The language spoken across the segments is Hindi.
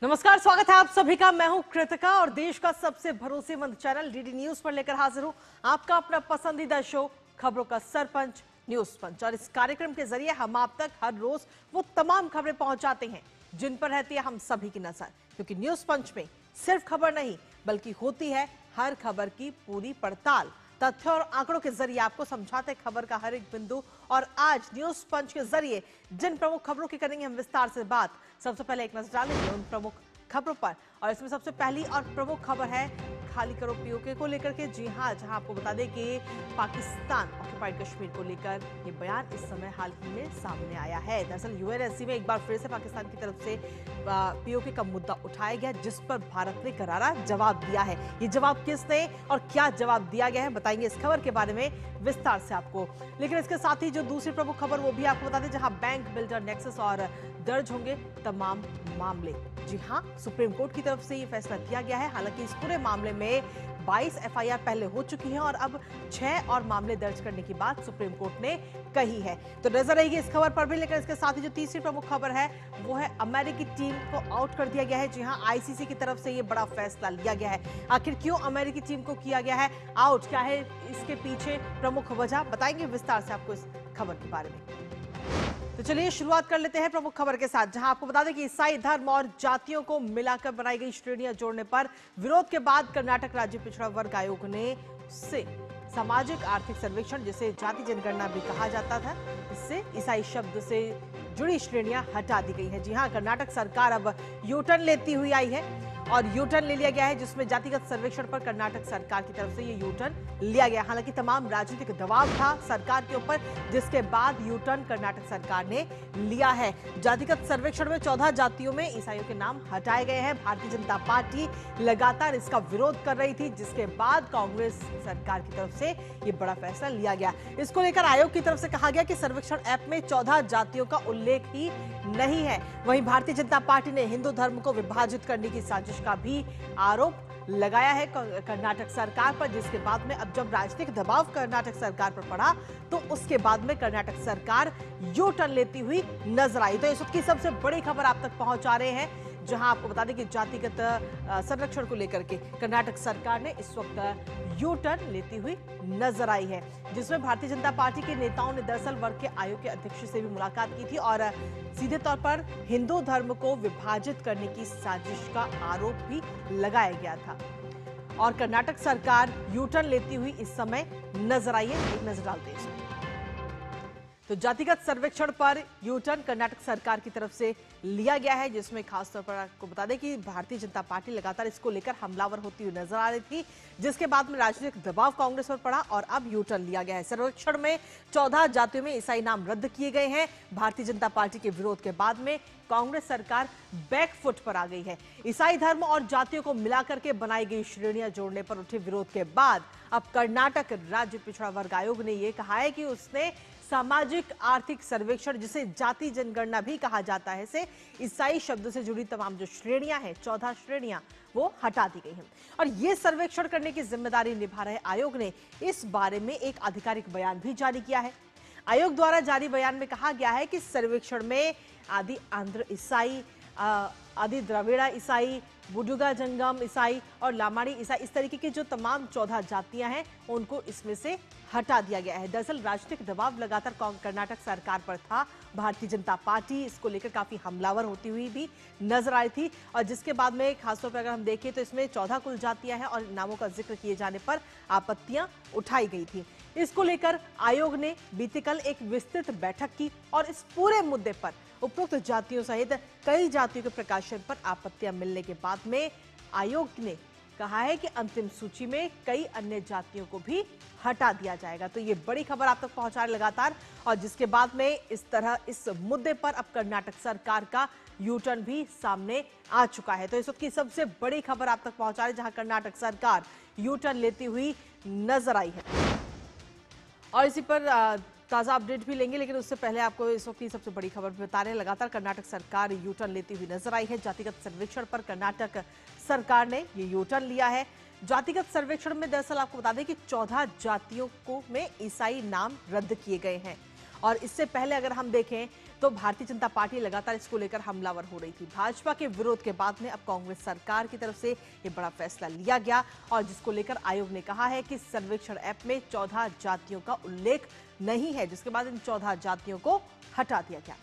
नमस्कार, स्वागत है आप सभी का। मैं हूं कृतिका और देश का सबसे भरोसेमंद चैनल डीडी न्यूज पर लेकर हाजिर हूं आपका अपना पसंदीदा शो खबरों का सरपंच न्यूज पंच। और इस कार्यक्रम के जरिए हम आप तक हर रोज वो तमाम खबरें पहुंचाते हैं जिन पर रहती है हम सभी की नजर, क्योंकि न्यूज पंच में सिर्फ खबर नहीं बल्कि होती है हर खबर की पूरी पड़ताल। तथ्य और आंकड़ों के जरिए आपको समझाते खबर का हर एक बिंदु। और आज न्यूज पंच के जरिए जिन प्रमुख खबरों की करेंगे हम विस्तार से बात। सबसे पहले एक नजर डालेंगे उन प्रमुख खबरों पर, और इसमें सबसे पहली और प्रमुख खबर है खाली करो पीओके को लेकर के। जी हां, जहां आपको बता दें कि पाकिस्तान ऑक्युपाइड कश्मीर को लेकर ये बयान इस समय हाल ही में सामने आया है। दरअसल यूएनएससी में एक बार फिर से पाकिस्तान की तरफ से पीओके का मुद्दा उठाया गया, जिस पर भारत ने करारा जवाब दिया है। ये जवाब किसने और क्या जवाब दिया गया है बताएंगे इस खबर के बारे में विस्तार से आपको। लेकिन इसके साथ ही जो दूसरी प्रमुख खबर वो भी आपको बता दें, जहां बैंक बिल्डर नेक्सस और दर्ज होंगे तमाम मामले। जी हां, सुप्रीम कोर्ट की तरफ से ये फैसला किया गया है। हालांकि इस पूरे मामले में 22 एफआईआर पहले हो चुकी हैं और अब 6 और मामले दर्ज करने की बात सुप्रीम कोर्ट ने कही है। तो नजर रहेगी इस खबर पर भी। लेकिन इसके साथ ही जो तीसरी प्रमुख खबर है वो है अमेरिकी टीम को आउट कर दिया गया है। जी हां, आईसीसी की तरफ से ये बड़ा फैसला लिया गया है। आखिर क्यों अमेरिकी टीम को किया गया है आउट, क्या है इसके पीछे प्रमुख वजह, बताएंगे विस्तार से आपको इस खबर के बारे में। तो चलिए शुरुआत कर लेते हैं प्रमुख खबर के साथ, जहां आपको बता दें कि ईसाई धर्म और जातियों को मिलाकर बनाई गई श्रेणियां जोड़ने पर विरोध के बाद कर्नाटक राज्य पिछड़ा वर्ग आयोग ने उससे सामाजिक आर्थिक सर्वेक्षण, जिसे जाति जनगणना भी कहा जाता था, इससे ईसाई शब्द से जुड़ी श्रेणियां हटा दी गई है। जी हां, कर्नाटक सरकार अब यूटर्न लेती हुई आई है और यूटर्न ले लिया गया है, जिसमें जातिगत सर्वेक्षण पर कर्नाटक सरकार की तरफ से ये यूटर्न लिया गया। हालांकि तमाम राजनीतिक दबाव था सरकार के ऊपर, जिसके बाद यूटर्न कर्नाटक सरकार ने लिया है। जातिगत सर्वेक्षण में 14 जातियों में ईसाइयों के नाम हटाए गए हैं। भारतीय जनता पार्टी लगातार इसका विरोध कर रही थी, जिसके बाद कांग्रेस सरकार की तरफ से ये बड़ा फैसला लिया गया। इसको लेकर आयोग की तरफ से कहा गया कि सर्वेक्षण ऐप में 14 जातियों का उल्लेख ही नहीं है। वहीं भारतीय जनता पार्टी ने हिंदू धर्म को विभाजित करने की साजिश का भी आरोप लगाया है कर्नाटक सरकार पर, जिसके बाद में अब जब राजनीतिक दबाव कर्नाटक सरकार पर पड़ा तो उसके बाद में कर्नाटक सरकार यू टर्न लेती हुई नजर आई। तो इस वक्त की सबसे बड़ी खबर आप तक पहुंचा रहे हैं, जहां आपको बता दें कि जातिगत संरक्षण को लेकर के कर्नाटक सरकार ने इस वक्त यू टर्न लेती हुई नजर आई है, जिसमें भारतीय जनता पार्टी के नेताओं ने दरअसल वर्ग के आयोग के अध्यक्ष से भी मुलाकात की थी और सीधे तौर पर हिंदू धर्म को विभाजित करने की साजिश का आरोप भी लगाया गया था। और कर्नाटक सरकार यू टर्न लेती हुई इस समय नजर आई है। एक नजर डालते हैं। तो जातिगत सर्वेक्षण पर यूटर्न कर्नाटक सरकार की तरफ से लिया गया है, जिसमें खासतौर पर आपको बता दें कि भारतीय जनता पार्टी लगातार इसको लेकर हमलावर होती हुई नजर आ रही थी, जिसके बाद में राजनीतिक दबाव कांग्रेस पर पड़ा और अब यूटर्न लिया गया है। सर्वेक्षण में 14 जातियों में ईसाई नाम रद्द किए गए हैं। भारतीय जनता पार्टी के विरोध के बाद में कांग्रेस सरकार बैकफुट पर आ गई है। ईसाई धर्म और जातियों को मिलाकर के बनाई गई श्रेणियां जोड़ने पर उठे विरोध के बाद अब कर्नाटक राज्य पिछड़ा वर्ग आयोग ने यह कहा है कि उसने सामाजिक आर्थिक सर्वेक्षण, जिसे जाति जनगणना भी कहा जाता है, से ईसाई शब्द से जुड़ी तमाम जो श्रेणियां हैं, 14 श्रेणियां, वो हटा दी गई हैं। और ये सर्वेक्षण करने की जिम्मेदारी निभा रहे आयोग ने इस बारे में एक आधिकारिक बयान भी जारी किया है। आयोग द्वारा जारी बयान में कहा गया है कि सर्वेक्षण में आदि आंध्र ईसाई, आदि द्रविड़ा ईसाई, बुडुगा जंगम ईसाई और लामाड़ी ईसाई, इस तरीके की जो तमाम 14 जातियां हैं उनको इसमें से हटा दिया गया है। दरअसल राजनीतिक दबाव लगातार कर्नाटक सरकार पर था। भारतीय जनता पार्टी इसको लेकर काफी हमलावर होती हुई भी नजर आई थी, और जिसके बाद में खासतौर पर अगर हम देखें तो इसमें 14 कुल जातियां हैं और नामों का जिक्र किए जाने पर आपत्तियां उठाई गई थी। इसको लेकर आयोग ने बीते कल एक विस्तृत बैठक की और इस पूरे मुद्दे पर उपरोक्त जातियों सहित कई जातियों के प्रकाशन पर आपत्तियां मिलने के बाद में आयोग ने कहा है कि अंतिम सूची में कई अन्य जातियों को भी हटा दिया जाएगा। तो ये बड़ी खबर आप तक पहुंचा रहे लगातार, और जिसके बाद में इस तरह इस मुद्दे पर अब कर्नाटक सरकार का यूटर्न भी सामने आ चुका है। तो इस वक्त की सबसे बड़ी खबर आप तक पहुंचा रहे, जहां कर्नाटक सरकार यूटर्न लेती हुई नजर आई है। और इसी पर ताजा अपडेट भी लेंगे, लेकिन उससे पहले आपको इस वक्त की सबसे बड़ी खबर बता रहे हैं। लगातार कर्नाटक सरकार यू टर्न लेती हुई नजर आई है। जातिगत सर्वेक्षण पर कर्नाटक सरकार ने ये यू टर्न लिया है। जातिगत सर्वेक्षण में दरअसल आपको बता दें कि 14 जातियों को में ईसाई नाम रद्द किए गए हैं और इससे पहले अगर हम देखें तो भारतीय जनता पार्टी लगातार इसको लेकर हमलावर हो रही थी। भाजपा के विरोध के बाद में अब कांग्रेस सरकार की तरफ से ये बड़ा फैसला लिया गया और जिसको लेकर आयोग ने कहा है कि सर्वेक्षण ऐप में 14 जातियों का उल्लेख नहीं है, जिसके बाद इन 14 जातियों को हटा दिया गया।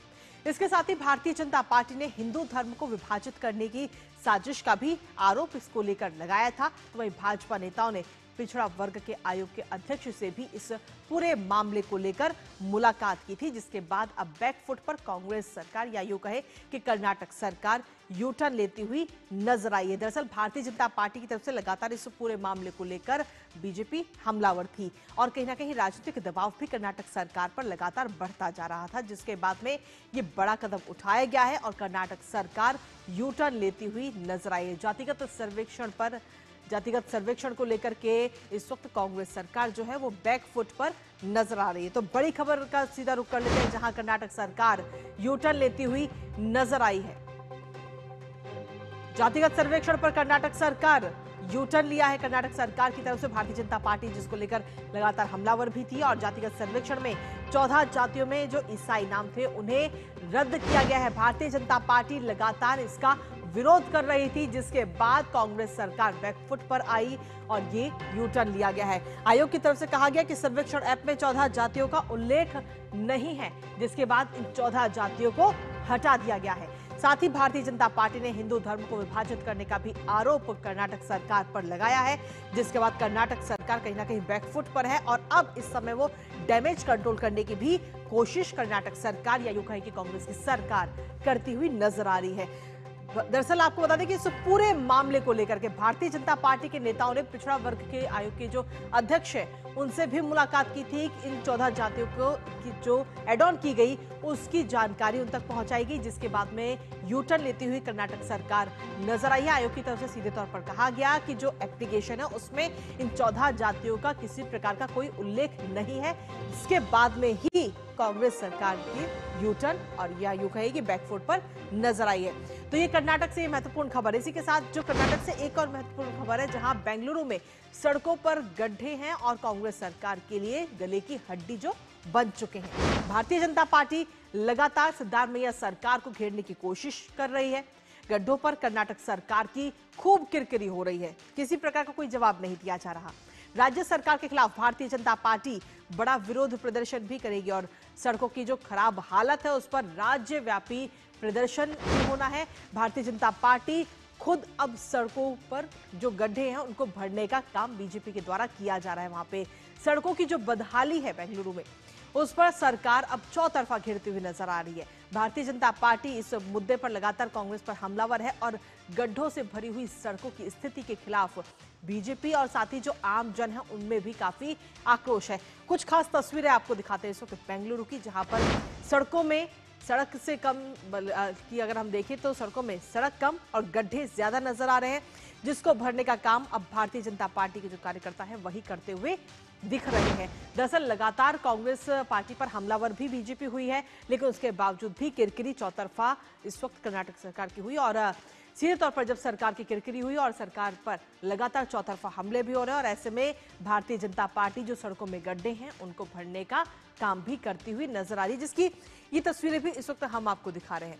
इसके साथ ही भारतीय जनता पार्टी ने हिंदू धर्म को विभाजित करने की साजिश का भी आरोप इसको लेकर लगाया था। तो वहीं भाजपा नेताओं ने पिछड़ा वर्ग के आयोग के अध्यक्ष से भी इस पूरे मामले को लेकर मुलाकात की थी, जिसके बाद अब बैकफुट पर कांग्रेस सरकार या यूं कहे कि कर्नाटक सरकार यू टर्न लेती हुई नजर आई है। दरअसल भारतीय जनता पार्टी की तरफ से लगातार इस पूरे मामले को लेकर बीजेपी हमलावर थी और कहीं ना कहीं राजनीतिक दबाव भी कर्नाटक सरकार पर लगातार बढ़ता जा रहा था, जिसके बाद में ये बड़ा कदम उठाया गया है और कर्नाटक सरकार यू टर्न लेती हुई नजर आई है। जातिगत सर्वेक्षण को लेकर के इस वक्त कांग्रेस सरकार जो है वो बैकफुट पर नजर आ रही है। तो बड़ी खबर का सीधा रुख कर लेते हैं, जहां कर्नाटक सरकार यू टर्न लेती हुई नजर आई है। जातिगत सर्वेक्षण पर कर्नाटक सरकार यू टर्न लिया है कर्नाटक सरकार की तरफ से भारतीय जनता पार्टी, जिसको लेकर लगातार हमलावर भी थी और जातिगत सर्वेक्षण में 14 जातियों में जो ईसाई नाम थे उन्हें रद्द किया गया है। भारतीय जनता पार्टी लगातार इसका विरोध कर रही थी, जिसके बाद कांग्रेस सरकार बैकफुट पर आई और ये यू टर्न लिया गया है। आयोग की तरफ से कहा गया कि सर्वेक्षण ऐप में 14 जातियों का उल्लेख नहीं है, जिसके बाद इन 14 जातियों को हटा दिया गया है। साथ ही भारतीय जनता पार्टी ने हिंदू धर्म को विभाजित करने का भी आरोप कर्नाटक सरकार पर लगाया है, जिसके बाद कर्नाटक सरकार कहीं ना कहीं बैकफुट पर है और अब इस समय वो डैमेज कंट्रोल करने की भी कोशिश कर्नाटक सरकार या यूं कहें कि कांग्रेस की सरकार करती हुई नजर आ रही है। दरअसल आपको बता दें कि इस पूरे मामले को लेकर के भारतीय जनता पार्टी के नेताओं ने पिछड़ा वर्ग के आयोग के जो अध्यक्ष हैं उनसे भी मुलाकात की थी कि इन 14 जातियों को की जो एड ऑन की गई उसकी जानकारी उन तक पहुंचाई गई, जिसके बाद में यू टर्न लेती हुई कर्नाटक सरकार नजर आई है। आयोग की तरफ से सीधे तौर पर कहा गया कि जो एप्लीकेशन है उसमें इन 14 जातियों का किसी प्रकार का कोई उल्लेख नहीं है, जिसके बाद में ही कांग्रेस सरकार की यू टर्न और या यूं कहे कि बैकफुट पर नजर आई है। तो ये कर्नाटक से महत्वपूर्ण खबर है। इसी के साथ जो कर्नाटक से एक और महत्वपूर्ण खबर है, जहां बेंगलुरु में सड़कों पर गड्ढे हैं और कांग्रेस सरकार के लिए गले की हड्डी जो बन चुके हैं। भारतीय जनता पार्टी लगातार सिद्धारमैया सरकार को घेरने की कोशिश कर रही है। गड्ढों पर कर्नाटक सरकार की खूब किरकिरी हो रही है, किसी प्रकार का कोई जवाब नहीं दिया जा रहा। राज्य सरकार के खिलाफ भारतीय जनता पार्टी बड़ा विरोध प्रदर्शन भी करेगी और सड़कों की जो खराब हालत है उस पर राज्यव्यापी प्रदर्शन भी होना है। भारतीय जनता पार्टी खुद अब सड़कों पर जो गड्ढे हैं उनको भरने का काम बीजेपी के द्वारा किया जा रहा है। वहां पे सड़कों की जो बदहाली है बेंगलुरु में उस पर सरकार अब चौतरफा घेरती हुई नजर आ रही है। भारतीय जनता पार्टी इस मुद्दे पर लगातार कांग्रेस पर हमलावर है और गड्ढों से भरी हुई सड़कों की स्थिति के खिलाफ बीजेपी और साथ ही जो आम जन है उनमें भी काफी आक्रोश है। कुछ खास तस्वीरें आपको दिखाते हैं इस वक्त बेंगलुरु की, जहां पर सड़कों में सड़क से कम की अगर हम देखें तो सड़कों में सड़क कम और गड्ढे ज्यादा नजर आ रहे हैं, जिसको भरने का काम अब भारतीय जनता पार्टी के जो कार्यकर्ता हैं वही करते हुए दिख रहे हैं। दरअसल लगातार कांग्रेस पार्टी पर हमलावर भी बीजेपी हुई है, लेकिन उसके बावजूद भी किरकिरी चौतरफा इस वक्त कर्नाटक सरकार की हुई और सीधे तौर पर जब सरकार की किरकिरी हुई और सरकार पर लगातार चौतरफा हमले भी हो रहे हैं और ऐसे में भारतीय जनता पार्टी जो सड़कों में गड्ढे हैं उनको भरने का काम भी करती हुई नजर आ रही है, जिसकी ये तस्वीरें भी इस वक्त हम आपको दिखा रहे हैं।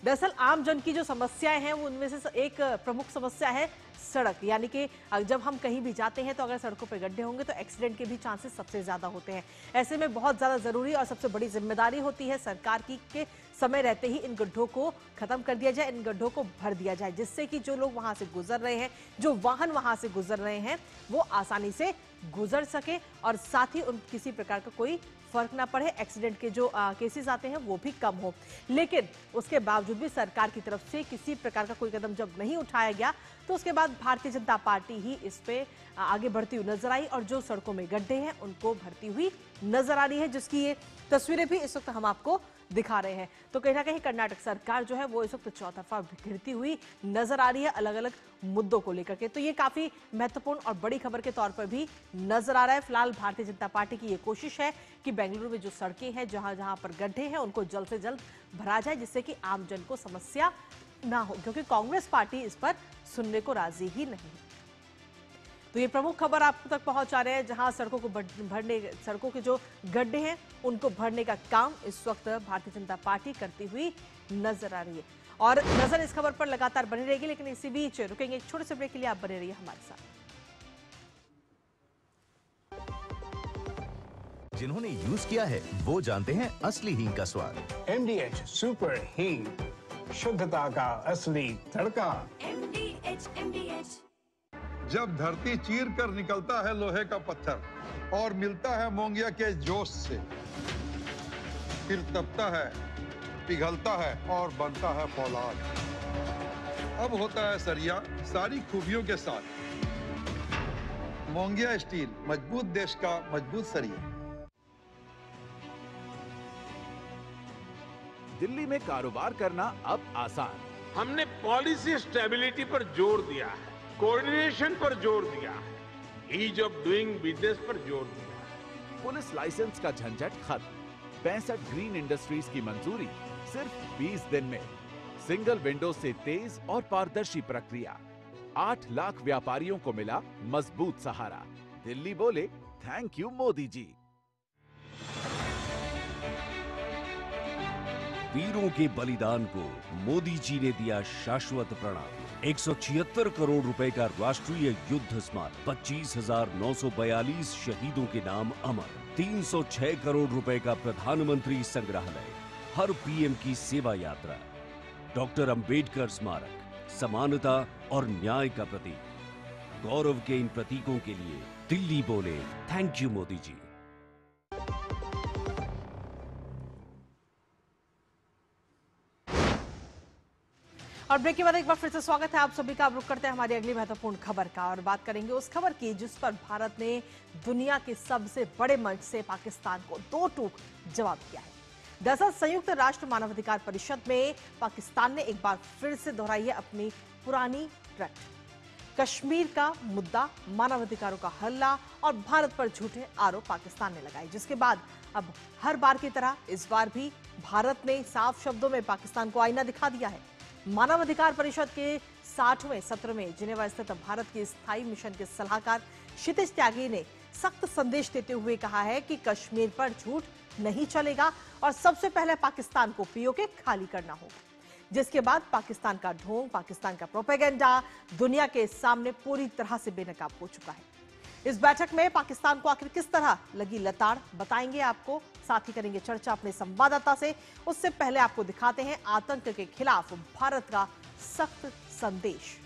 दरअसल आम जन की जो समस्याएं हैं वो उनमें से एक प्रमुख समस्या है सड़क, यानी कि जब हम कहीं भी जाते हैं तो अगर सड़कों पर गड्ढे होंगे तो एक्सीडेंट के भी चांसेस सबसे ज्यादा होते हैं। ऐसे में बहुत ज्यादा जरूरी और सबसे बड़ी जिम्मेदारी होती है सरकार की के समय रहते ही इन गड्ढों को खत्म कर दिया जाए, इन गड्ढों को भर दिया जाए, जिससे कि जो लोग वहां से गुजर रहे हैं, जो वाहन वहां से गुजर रहे हैं वो आसानी से गुजर सके और साथ ही उन किसी प्रकार का कोई फर्क ना पड़े, एक्सीडेंट के जो केसेस आते हैं वो भी कम हो। लेकिन उसके बावजूद भी सरकार की तरफ से किसी प्रकार का कोई कदम जब नहीं उठाया गया तो उसके बाद भारतीय जनता पार्टी ही इस पे आगे बढ़ती हुई नजर आई और जो सड़कों में गड्ढे हैं उनको भरती हुई नजर आ रही है, जिसकी ये तस्वीरें भी इस वक्त हम आपको दिखा रहे हैं। तो कहीं ना कहीं कर्नाटक सरकार जो है वो इस वक्त चौतरफा घिरती हुई नजर आ रही है अलग अलग मुद्दों को लेकर के। तो ये काफी महत्वपूर्ण और बड़ी खबर के तौर पर भी नजर आ रहा है। फिलहाल भारतीय जनता पार्टी की ये कोशिश है कि बेंगलुरु में जो सड़कें हैं जहां जहां पर गड्ढे हैं उनको जल्द से जल्द भरा जाए, जिससे कि आम जन को समस्या ना हो, क्योंकि कांग्रेस पार्टी इस पर सुनने को राजी ही नहीं है। तो ये प्रमुख खबर आप तक पहुंचा रहे हैं, जहां सड़कों के जो गड्ढे हैं उनको भरने का काम इस वक्त भारतीय जनता पार्टी करती हुई नजर आ रही है। और नजर इस खबर पर लगातार बनी रहेगी, लेकिन इसी बीच रुकेंगे एक छोटे से ब्रेक के लिए। आप बने रहिए हमारे साथ। जिन्होंने यूज किया है वो जानते हैं असली हींग का स्वाद। MDH सुपर हींग, शुद्धता का असली तड़का। MDH। जब धरती चीर कर निकलता है लोहे का पत्थर और मिलता है मोंगिया के जोश से, फिर तपता है, पिघलता है और बनता है फौलाद। अब होता है सरिया सारी खूबियों के साथ। मोंगिया स्टील, मजबूत देश का मजबूत सरिया। दिल्ली में कारोबार करना अब आसान। हमने पॉलिसी स्टेबिलिटी पर जोर दिया है, कोऑर्डिनेशन पर जोर दिया है, ईज ऑफ डूइंग बिजनेस पर जोर दिया है। पुलिस लाइसेंस का झंझट खत्म। 65 ग्रीन इंडस्ट्रीज की मंजूरी सिर्फ 20 दिन में। सिंगल विंडो से तेज और पारदर्शी प्रक्रिया। 8 लाख व्यापारियों को मिला मजबूत सहारा। दिल्ली बोले थैंक यू मोदी जी। वीरों के बलिदान को मोदी जी ने दिया शाश्वत प्रणाम। 176 करोड़ रुपए का राष्ट्रीय युद्ध स्मारक, 25,942 शहीदों के नाम अमर, 306 करोड़ रुपए का प्रधानमंत्री संग्रहालय, हर पीएम की सेवा यात्रा, डॉक्टर अंबेडकर स्मारक, समानता और न्याय का प्रतीक। गौरव के इन प्रतीकों के लिए दिल्ली बोले थैंक यू मोदी जी। और ब्रेक के बाद एक बार फिर से स्वागत है आप सभी का। अब रुक करते हैं हमारी अगली महत्वपूर्ण खबर का और बात करेंगे उस खबर की जिस पर भारत ने दुनिया के सबसे बड़े मंच से पाकिस्तान को दो टूक जवाब दिया है। दरअसल संयुक्त राष्ट्र मानवाधिकार परिषद में पाकिस्तान ने एक बार फिर से दोहराई है अपनी पुरानी रट। कश्मीर का मुद्दा, मानवाधिकारों का हल्ला और भारत पर झूठे आरोप पाकिस्तान ने लगाए, जिसके बाद अब हर बार की तरह इस बार भी भारत ने साफ शब्दों में पाकिस्तान को आईना दिखा दिया है। मानवाधिकार परिषद के 60वें सत्र में जिनेवा स्थित भारत के स्थायी मिशन के सलाहकार क्षितिज त्यागी ने सख्त संदेश देते हुए कहा है कि कश्मीर पर झूठ नहीं चलेगा और सबसे पहले पाकिस्तान को पीओके खाली करना होगा, जिसके बाद पाकिस्तान का ढोंग, पाकिस्तान का प्रोपेगेंडा दुनिया के सामने पूरी तरह से बेनकाब हो चुका है। इस बैठक में पाकिस्तान को आखिर किस तरह लगी लताड़ बताएंगे आपको, साथ ही करेंगे चर्चा अपने संवाददाता से। उससे पहले आपको दिखाते हैं आतंक के खिलाफ भारत का सख्त संदेश।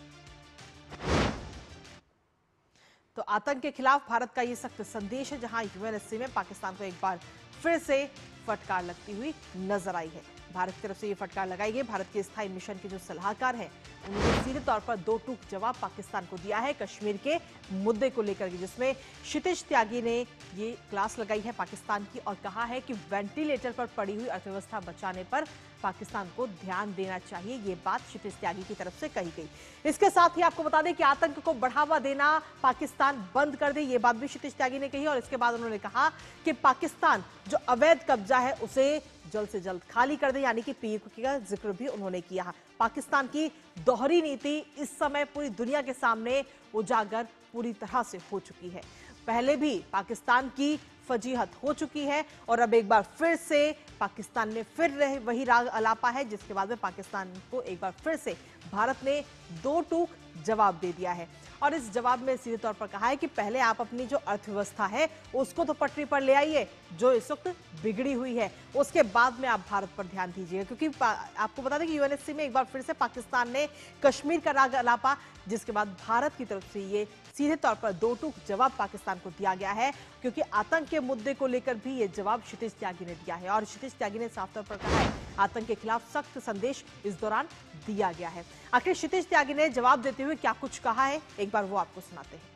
तो आतंक के खिलाफ भारत का यह सख्त संदेश है, जहां यूएनएससी में पाकिस्तान को एक बार फिर से फटकार लगती हुई नजर आई है। भारत की तरफ से ये फटकार लगाई गई। भारत के स्थायी मिशन के जो सलाहकार हैं उन्होंने सीधे तौर पर दो टूक जवाब पाकिस्तान को दिया है कश्मीर के मुद्दे को लेकर, जिसमें क्षितिज त्यागी ने ये क्लास लगाई है पाकिस्तान की और कहा है कि वेंटिलेटर पर पड़ी हुई अर्थव्यवस्था बचाने पर पाकिस्तान को ध्यान देना चाहिए। ये बात क्षितिज त्यागी की तरफ से कही गई। इसके साथ ही आपको बता दें कि आतंक को बढ़ावा देना पाकिस्तान बंद कर दे, ये बात भी क्षितिज त्यागी ने कही। और इसके बाद उन्होंने कहा कि पाकिस्तान जो अवैध कब्जा है उसे जल्द से जल्द खाली कर दे, यानी कि पीओके का जिक्र भी उन्होंने किया। पाकिस्तान की दोहरी नीति इस समय पूरी दुनिया के सामने उजागर पूरी तरह से हो चुकी है। पहले भी पाकिस्तान की फजीहत हो चुकी है और अब एक बार फिर से पाकिस्तान ने फिर वही राग अलापा है, जिसके बाद में पाकिस्तान को एक बार फिर से भारत ने दो टूक जवाब दे दिया है। और इस जवाब में सीधे तौर पर कहा है कि पहले आप अपनी जो अर्थव्यवस्था है उसको तो पटरी पर ले आइए जो इस वक्त बिगड़ी हुई है, उसके बाद में आप भारत पर ध्यान दीजिएगा। क्योंकि आपको बता दें कि यूएनएससी में एक बार फिर से पाकिस्तान ने कश्मीर का राग अलापा, जिसके बाद भारत की तरफ से ये सीधे तौर पर दो टूक जवाब पाकिस्तान को दिया गया है। क्योंकि आतंक के मुद्दे को लेकर भी ये जवाब क्षितिज त्यागी ने दिया है और क्षितिज त्यागी ने साफ तौर पर कहा है आतंक के खिलाफ सख्त संदेश इस दौरान दिया गया है। आखिर क्षितिज त्यागी ने जवाब देते हुए क्या कुछ कहा है, एक बार वो आपको सुनाते हैं।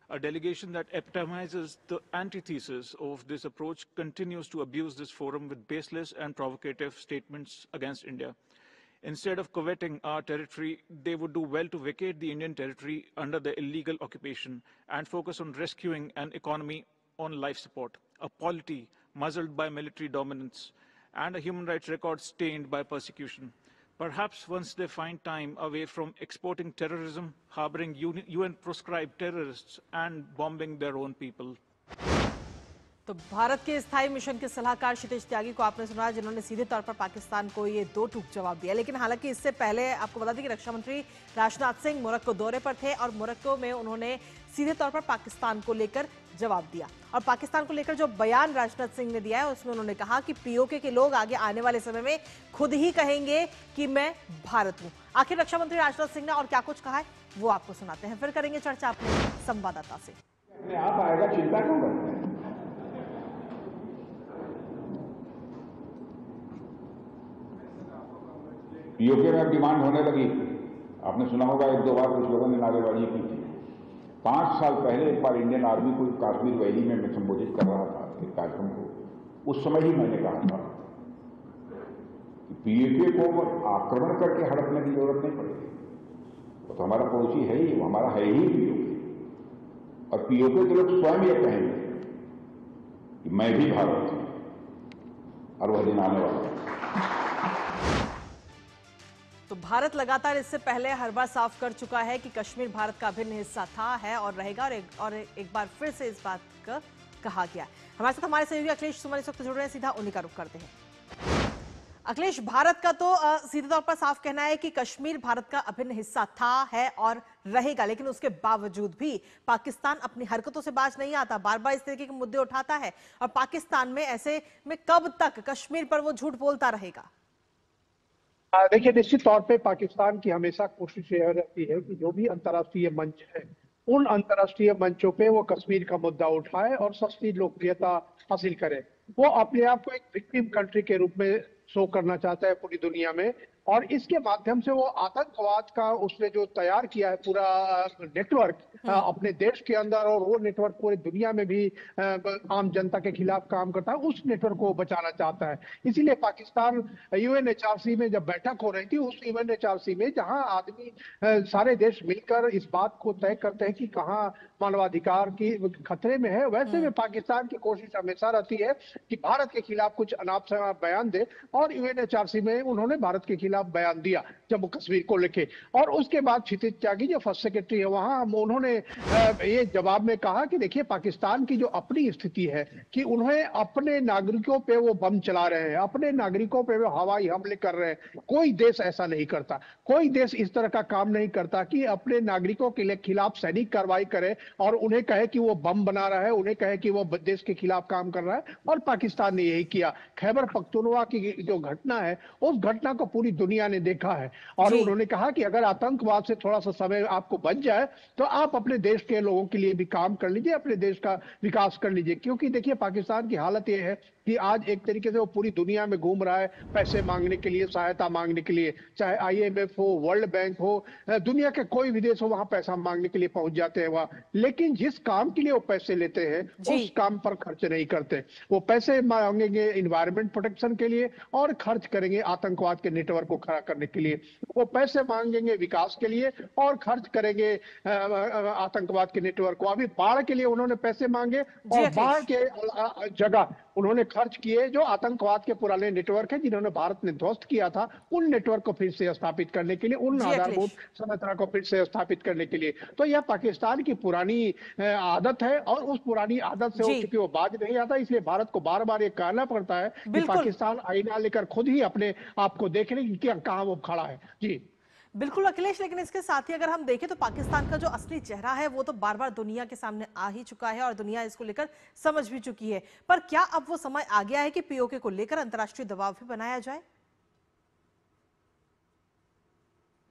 A delegation that epitomizes the antithesis of this approach continues to abuse this forum with baseless and provocative statements against India. Instead of coveting our territory, they would do well to vacate the Indian territory under the illegal occupation and focus on rescuing an economy on life support, a polity muzzled by military dominance, and a human rights record stained by persecution. perhaps once they find time away from exporting terrorism, harboring UN-proscribed terrorists, and bombing their own people. तो भारत के स्थायी मिशन के सलाहकार क्षितिज त्यागी को आपने सुना, जिन्होंने सीधे तौर पर पाकिस्तान को ये दो टूक जवाब दिया। लेकिन हालांकि इससे पहले आपको बता दें कि रक्षा मंत्री राजनाथ सिंह मोरक्को दौरे पर थे और मोरक्को में उन्होंने सीधे तौर पर पाकिस्तान को लेकर जवाब दिया। और पाकिस्तान को लेकर जो बयान राजनाथ सिंह ने दिया है उसमें उन्होंने कहा कि पीओके के लोग आगे आने वाले समय में खुद ही कहेंगे कि मैं भारत हूं। आखिर रक्षा मंत्री राजनाथ सिंह ने और क्या कुछ कहा है वो आपको सुनाते हैं, फिर करेंगे चर्चा अपने संवाददाता से। आप आएगा, चिंता क्यों करते हैं? पीओके में अब डिमांड होने लगी। आपने सुना होगा एक दो बार कुछ लोगों ने नारेबाजी की थी। 5 साल पहले एक बार इंडियन आर्मी को कश्मीर वैली में मैं संबोधित कर रहा था एक कार्यक्रम को। उस समय ही मैंने कहा था कि पीओके को आक्रमण करके हड़पने की जरूरत नहीं पड़ेगी। वो तो हमारा पड़ोसी है ही, वो हमारा है ही पीओके। और पीओके के लोग स्वयं ये कहेंगे कि मैं भी भारत हूं और वह दिन आने वाला है। तो भारत लगातार इससे पहले हर बार साफ कर चुका है कि कश्मीर भारत का अभिन्न हिस्सा था, है और रहेगा, और एक बार फिर से इस बात का कहा गया। हमारे साथ हमारे सहयोगी अखिलेश सुमन इस वक्त जुड़ रहे हैं, सीधा उन्हीं का रुख करते हैं। अखिलेश, भारत का तो सीधे तौर पर साफ कहना है कि कश्मीर भारत का अभिन्न हिस्सा था, है और रहेगा, लेकिन उसके बावजूद भी पाकिस्तान अपनी हरकतों से बाज नहीं आता, बार बार इस तरीके के मुद्दे उठाता है। और पाकिस्तान में ऐसे में कब तक कश्मीर पर वो झूठ बोलता रहेगा? देखिए, निश्चित तौर पे पाकिस्तान की हमेशा कोशिश यह रहती है कि जो भी अंतर्राष्ट्रीय मंच है उन अंतर्राष्ट्रीय मंचों पे वो कश्मीर का मुद्दा उठाए और सस्ती लोकप्रियता हासिल करे। वो अपने आप को एक विक्टिम कंट्री के रूप में शो करना चाहता है पूरी दुनिया में, और इसके माध्यम से वो आतंकवाद का उसने जो तैयार किया है पूरा नेटवर्क अपने देश के अंदर, और वो नेटवर्क पूरी दुनिया में भी आम जनता के खिलाफ काम करता है, उस नेटवर्क को बचाना चाहता है। इसीलिए पाकिस्तान यूएनएचआरसी में जब बैठक हो रही थी, उस यूएनएचआरसी में जहां आदमी सारे देश मिलकर इस बात को तय करते हैं कि कहाँ मानवाधिकार की खतरे में है, वैसे में पाकिस्तान की कोशिश हमेशा रहती है कि भारत के खिलाफ कुछ अनाप शनाप बयान दे, और यूएनएचआरसी में उन्होंने भारत के खिलाफ बयान दिया जम्मू कश्मीर को लेके। और उसके बाद क्षितिज त्यागी जो फर्स्ट सेक्रेटरी है वहां, उन्होंने ये जवाब में कहा कि देखिए, पाकिस्तान की जो अपनी स्थिति है कि उन्हें अपने नागरिकों पे वो बम चला रहे हैं, अपने नागरिकों पे वो हवाई हमले कर रहे हैं। कोई देश ऐसा नहीं करता, कोई देश इस तरह का काम नहीं करता कि अपने नागरिकों के खिलाफ सैनिक कार्रवाई करे और उन्हें कहे कि वो बम बना रहा है, उन्हें कहे कि वो देश के खिलाफ काम कर रहा है। और पाकिस्तान ने यही किया। खैबर पख्तूनख्वा की जो घटना है, उस घटना को पूरी दुनिया ने देखा है, और उन्होंने कहा कि अगर आतंकवाद से थोड़ा सा समय आपको बच जाए तो आप अपने देश के लोगों के लिए भी काम कर लीजिए, अपने देश का विकास कर लीजिए। क्योंकि देखिए, पाकिस्तान की हालत यह है कि आज एक तरीके से वो पूरी दुनिया में घूम रहा है पैसे मांगने के लिए, सहायता मांगने के लिए, चाहे आईएमएफ हो, वर्ल्ड बैंक हो, दुनिया के कोई भी देश हो, वहां पैसा मांगने के लिए पहुंच जाते हैं वहां। लेकिन जिस काम के लिए वो पैसे लेते हैं उस काम पर खर्च नहीं करते। वो पैसे मांगेंगे इन्वायरमेंट प्रोटेक्शन के लिए और खर्च करेंगे आतंकवाद के नेटवर्क को खड़ा करने के लिए। वो पैसे मांगेंगे विकास के लिए और खर्च करेंगे आतंकवाद के नेटवर्क को। अभी बाढ़ के लिए उन्होंने पैसे मांगे और बाढ़ के जगह उन्होंने खर्च किए जो आतंकवाद के पुराने नेटवर्क है जिन्होंने भारत ने ध्वस्त किया था, उन नेटवर्क को फिर से स्थापित करने के लिए, उन आधारभूत संरचना को फिर से स्थापित करने के लिए। तो यह पाकिस्तान की पुरानी आदत है और उस पुरानी आदत से चूंकि वो बाज नहीं आता, इसलिए भारत को बार बार ये कहना पड़ता है कि पाकिस्तान आईना लेकर खुद ही अपने आप को देख ले कि कहां वो खड़ा है। जी बिल्कुल अखिलेश, लेकिन इसके साथ ही अगर हम देखें तो पाकिस्तान का जो असली चेहरा है वो तो बार बार दुनिया के सामने आ ही चुका है और दुनिया इसको लेकर समझ भी चुकी है। पर क्या अब वो समय आ गया है कि पीओके को लेकर अंतर्राष्ट्रीय दबाव भी बनाया जाए?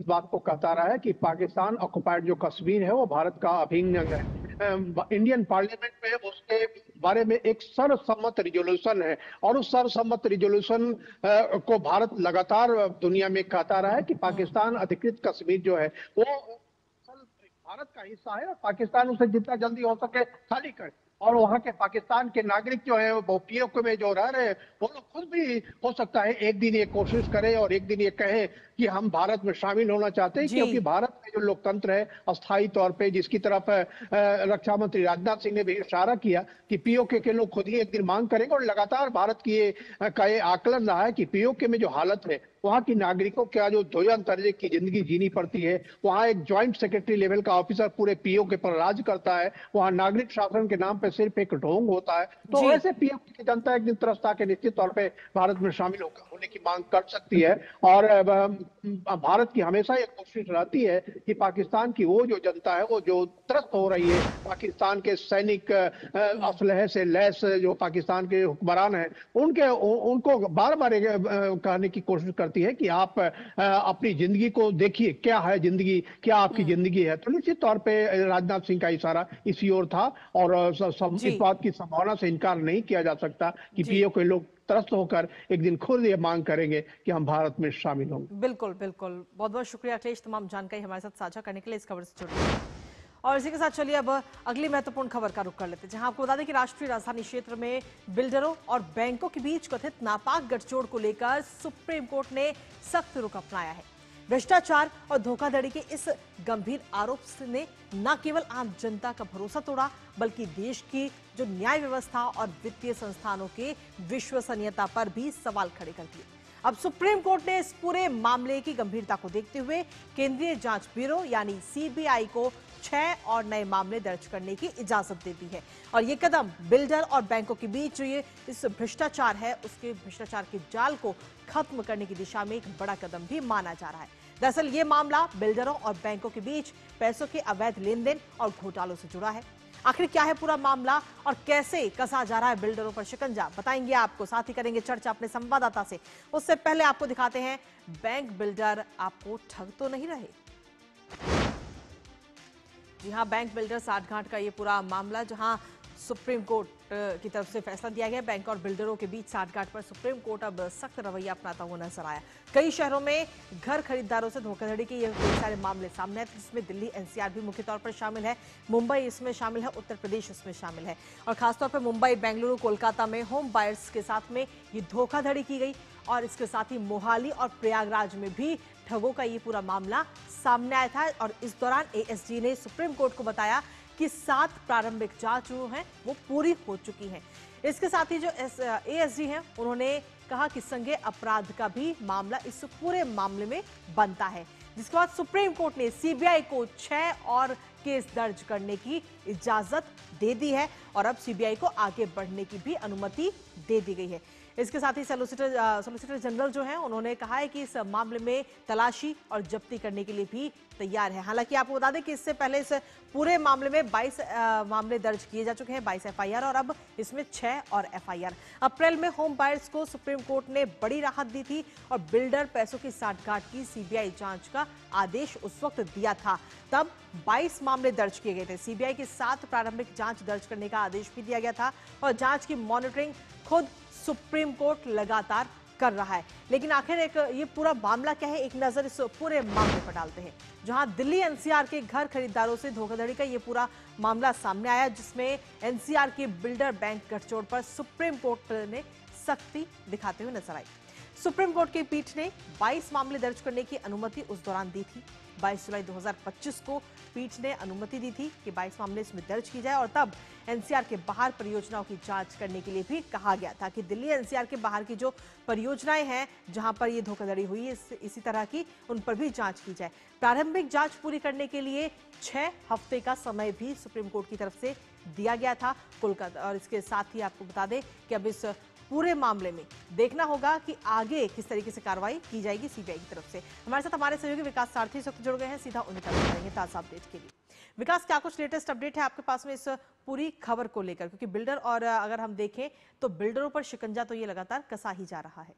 इस बात को कहता रहा है कि पाकिस्तान ऑक्युपाइड जो कश्मीर है वो भारत का अभिन्न अंग है। इंडियन पार्लियामेंट में उसके बारे में एक सर्वसम्मत रिजोल्यूशन है और उस सर्वसम्मत रिजोल्यूशन को भारत लगातार दुनिया में कहता रहा है कि पाकिस्तान अधिकृत कश्मीर जो है वो भारत का हिस्सा है और पाकिस्तान उसे जितना जल्दी हो सके खाली करे। और वहां के पाकिस्तान के नागरिक जो है वो पीओके में जो रह रहे हैं वो लोग खुद भी हो सकता है एक दिन ये कोशिश करें और एक दिन ये कहें कि हम भारत में शामिल होना चाहते हैं, क्योंकि भारत में जो लोकतंत्र है अस्थायी तौर पे, जिसकी तरफ रक्षा मंत्री राजनाथ सिंह ने भी इशारा किया कि पीओके के लोग खुद ही एक दिन मांग करेंगे। और लगातार भारत की का ये आकलन रहा है कि पीओके में जो हालत है वहाँ की नागरिकों का जो दोयम दर्जे की जिंदगी जीनी पड़ती है, वहाँ एक ज्वाइंट सेक्रेटरी लेवल का ऑफिसर पूरे पीओ के पर राज करता है, वहाँ नागरिक शासन के नाम पे सिर्फ एक ढोंग होता है। तो ऐसे पीओ की जनता एक दिन तरसता के निश्चित तौर पे भारत में शामिल होने की मांग कर सकती है। और भारत की हमेशा ये कोशिश रहती है कि पाकिस्तान की वो जो जनता है, वो जो त्रस्त हो रही है पाकिस्तान के सैनिक असलहे से लैस जो पाकिस्तान के हुक्मरान हैं, उनको बार बार कहने की कोशिश करती है कि आप अपनी जिंदगी को देखिए, क्या है जिंदगी, क्या आपकी जिंदगी है। तो निश्चित तौर पे राजनाथ सिंह का इशारा इसी ओर था और इस बात की संभावना से इनकार नहीं किया जा सकता कि पीओ के लोग त्रस्त होकर एक दिन खुद ये मांग करेंगे कि हम भारत में शामिल होंगे। बिल्कुल बिल्कुल, बहुत बहुत शुक्रिया अखिलेश, तमाम जानकारी हमारे साथ साझा करने के लिए, इस खबर से जुड़ने। और इसी के साथ चलिए अब अगली महत्वपूर्ण खबर का रुख कर लेते हैं, जहां आपको बता दें कि राष्ट्रीय राजधानी क्षेत्र में बिल्डरों और बैंकों के बीच कथित नापाक गठजोड़ को लेकर सुप्रीम कोर्ट ने सख्त रुख अपनाया है। भ्रष्टाचार और धोखाधड़ी के इस गंभीर आरोप ने न केवल आम जनता का भरोसा तोड़ा, बल्कि देश की जो न्याय व्यवस्था और वित्तीय संस्थानों के विश्वसनीयता पर भी सवाल खड़े कर दिए। अब सुप्रीम कोर्ट ने इस पूरे मामले की गंभीरता को देखते हुए केंद्रीय जांच ब्यूरो यानी सीबीआई को 6 और नए मामले दर्ज करने की इजाजत दे दी है। और ये कदम बिल्डर और बैंकों के बीच जो ये इस भ्रष्टाचार है, उसके भ्रष्टाचार के जाल को खत्म करने की दिशा में एक बड़ा कदम भी माना जा रहा है। दरअसल ये मामला बिल्डरों और बैंकों के बीच पैसों के अवैध लेन देन और घोटालों से जुड़ा है। आखिर क्या है पूरा मामला और कैसे कसा जा रहा है बिल्डरों पर शिकंजा, बताएंगे आपको, साथ ही करेंगे चर्चा अपने संवाददाता से। उससे पहले आपको दिखाते हैं बैंक बिल्डर आपको ठग तो नहीं रहे। जी हां, बैंक बिल्डर साठगांठ का ये पूरा मामला, जहां सुप्रीम कोर्ट की तरफ से फैसला दिया गया। बैंक और बिल्डरों के बीच साठगांठ पर सुप्रीम कोर्ट अब सख्त रवैया अपनाता हुआ नजर आया। कई शहरों में घर खरीदारों से धोखाधड़ी के ये कई सारे मामले सामने आए, जिसमें दिल्ली एनसीआर भी मुख्य तौर पर शामिल है, मुंबई इसमें शामिल है, उत्तर प्रदेश इसमें शामिल है। और खासतौर पर मुंबई, बेंगलुरु, कोलकाता में होम बायर्स के साथ में ये धोखाधड़ी की गई। और इसके साथ ही मोहाली और प्रयागराज में भी ठगों का ये पूरा मामला सामने आया था। और इस दौरान एएसजी ने सुप्रीम कोर्ट को बताया कि 7 प्रारंभिक जांच जो हैं वो पूरी हो चुकी हैं। इसके साथ ही जो एएसजी हैं, उन्होंने कहा कि संज्ञेय अपराध का भी मामला इस पूरे मामले में बनता है। जिसके बाद सुप्रीम कोर्ट ने सीबीआई को 6 और केस दर्ज करने की इजाजत दे दी है और अब सीबीआई को आगे बढ़ने की भी अनुमति दे दी गई है। इसके साथ ही सॉलिसिटर जनरल जो हैं, उन्होंने कहा है कि इस मामले में तलाशी और जब्ती करने के लिए भी तैयार है। हालांकि आपको बता दें कि इससे पहले इस पूरे मामले में 22 मामले दर्ज किए जा चुके हैं, 22 एफआईआर, और अब इसमें 6 और एफआईआर। अप्रैल में होम बायर्स को सुप्रीम कोर्ट ने बड़ी राहत दी थी और बिल्डर पैसों की साठगांठ की सीबीआई जांच का आदेश उस वक्त दिया था। तब 22 मामले दर्ज किए गए थे। सीबीआई की 7 प्रारंभिक जांच दर्ज करने का आदेश भी दिया गया था और जांच की मॉनिटरिंग खुद सुप्रीम कोर्ट लगातार कर रहा है। लेकिन आखिर ये पूरा मामला क्या है, एक नजर इस पूरे मामले पर डालते हैं, जहां दिल्ली एनसीआर के घर खरीदारों से धोखाधड़ी का ये पूरा मामला सामने आया, जिसमें एनसीआर के बिल्डर बैंक गठजोड़ पर सुप्रीम कोर्ट ने सख्ती दिखाते हुए नजर आई। सुप्रीम कोर्ट की पीठ ने 22 मामले दर्ज करने की अनुमति उस दौरान दी थी। 22 जुलाई 2025 को पीठ ने अनुमति दी थी कि 22 मामले इसमें दर्ज की जाए और तब एनसीआर के बाहर परियोजनाओं की जांच करने के लिए भी कहा गया था कि दिल्ली एनसीआर के बाहर की जो परियोजनाएं हैं, जहां पर ये धोखाधड़ी हुई है, इसी तरह की उन पर भी जांच की जाए। प्रारंभिक जांच पूरी करने के लिए 6 हफ्ते का समय भी सुप्रीम कोर्ट की तरफ से दिया गया था कोलकाता। और इसके साथ ही आपको बता दें कि अब इस पूरे मामले में देखना होगा कि आगे किस तरीके से कार्रवाई की जाएगी सीबीआई की तरफ से। हमारे साथ हमारे सहयोगी विकास सारथी इस वक्त जुड़ गए हैं, सीधा उन्हीं तक करेंगे ताजा अपडेट के लिए। विकास, क्या कुछ लेटेस्ट अपडेट है आपके पास में इस पूरी खबर को लेकर, क्योंकि बिल्डर और अगर हम देखें तो बिल्डरों पर शिकंजा तो ये लगातार कसा ही जा रहा है।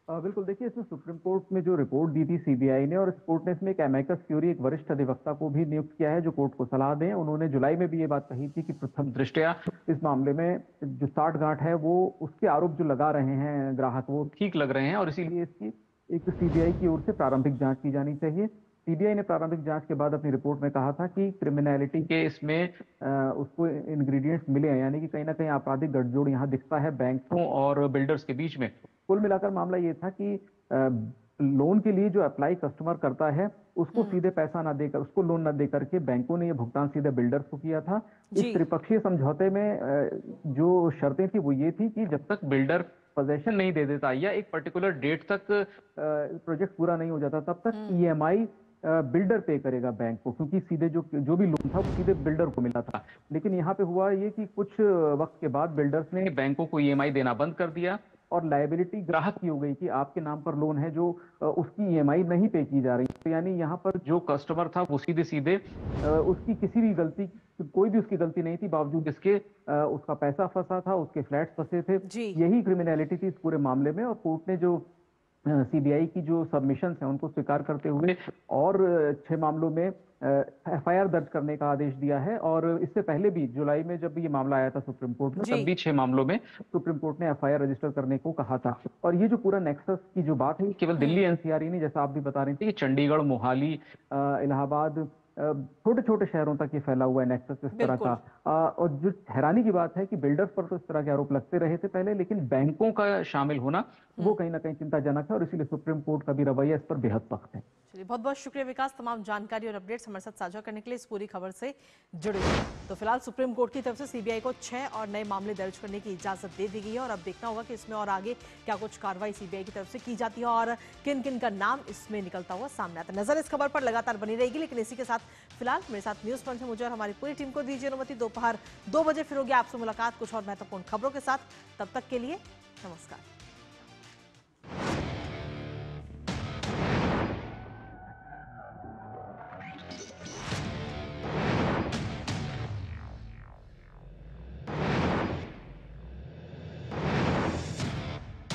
बिल्कुल, देखिए इसमें सुप्रीम कोर्ट में जो रिपोर्ट दी थी सीबीआई ने, और इस कोर्ट ने इसमें एक अमेकस क्यूरी, एक वरिष्ठ अधिवक्ता को भी नियुक्त किया है जो कोर्ट को सलाह दें। उन्होंने जुलाई में भी ये बात कही थी कि प्रथम दृष्टया इस मामले में जो साठगांठ है वो उसके आरोप जो लगा रहे हैं ग्राहक वो ठीक लग रहे हैं और इसीलिए इसकी एक सीबीआई की ओर से प्रारंभिक जांच की जानी चाहिए। सीबीआई ने प्रारंभिक जांच के बाद अपनी रिपोर्ट में कहा था कि क्रिमिनलिटी के इसमें उसको इंग्रेडिएंट्स मिले हैं, यानी कि कहीं ना कहीं आपराधिक गठजोड़ यहाँ दिखता है बैंकों और बिल्डर्स के बीच में। कुल मिलाकर मामला ये था कि लोन के लिए जो अप्लाई कस्टमर करता है उसको सीधे पैसा ना देकर, उसको लोन ना देकर के बैंकों ने ये भुगतान सीधे बिल्डर्स को किया था। इस त्रिपक्षीय समझौते में जो शर्तें थी वो ये थी कि जब तक बिल्डर पोजेशन नहीं दे देता या एक पर्टिकुलर डेट तक प्रोजेक्ट पूरा नहीं हो जाता, तब तक ईएमआई बिल्डर पे करेगा बैंक को, क्योंकि सीधे जो भी लोन था वो सीधे बिल्डर को मिला था। लेकिन यहाँ पे हुआ ये कि कुछ वक्त के बाद बिल्डर्स ने बैंकों को ईएमआई देना बंद कर दिया और लायबिलिटी ग्राहक की हो गई कि आपके नाम पर लोन है जो उसकी ईएमआई नहीं पे की जा रही। तो यानी यहाँ पर जो कस्टमर था वो सीधे सीधे उसकी किसी भी गलती, कोई भी उसकी गलती नहीं थी, बावजूद इसके उसका पैसा फंसा था, उसके फ्लैट्स फंसे थे। यही क्रिमिनलिटी थी इस पूरे मामले में, और कोर्ट ने जो सीबीआई की जो सबमिशंस हैं उनको स्वीकार करते हुए और 6 मामलों में एफआईआर दर्ज करने का आदेश दिया है। और इससे पहले भी जुलाई में जब ये मामला आया था सुप्रीम कोर्ट में, तब भी 6 मामलों में सुप्रीम कोर्ट ने एफआईआर रजिस्टर करने को कहा था। और ये जो पूरा नेक्सस की जो बात है, केवल दिल्ली एनसीआर ही नहीं, जैसा आप भी बता रहे थे, कि चंडीगढ़, मोहाली, इलाहाबाद, छोटे छोटे शहरों तक ये फैला हुआ है नेक्सस इस तरह का। और जो हैरानी की बात है कि बिल्डर्स पर तो इस तरह के आरोप लगते रहे थे पहले, लेकिन बैंकों का शामिल होना वो कहीं ना कहीं चिंताजनक है, और इसीलिए सुप्रीम कोर्ट का भी रवैया इस पर बेहद सख्त है। चलिए, बहुत बहुत शुक्रिया विकास, तमाम जानकारी और अपडेट्स हमारे साथ साझा करने के लिए, इस पूरी खबर से जुड़े हुए। तो फिलहाल सुप्रीम कोर्ट की तरफ से सीबीआई को 6 और नए मामले दर्ज करने की इजाजत दे दी गई है, और अब देखना होगा कि इसमें और आगे क्या कुछ कार्रवाई सीबीआई की तरफ से की जाती है और किन किन का नाम इसमें निकलता हुआ सामने आता है। नजर इस खबर पर लगातार बनी रहेगी, लेकिन इसी के साथ फिलहाल मेरे साथ न्यूज पंच मुझे और हमारी पूरी टीम को दीजिए अनुमति। दोपहर 2 बजे फिर होगी आपसे मुलाकात कुछ और महत्वपूर्ण खबरों के साथ। तब तक के लिए नमस्कार।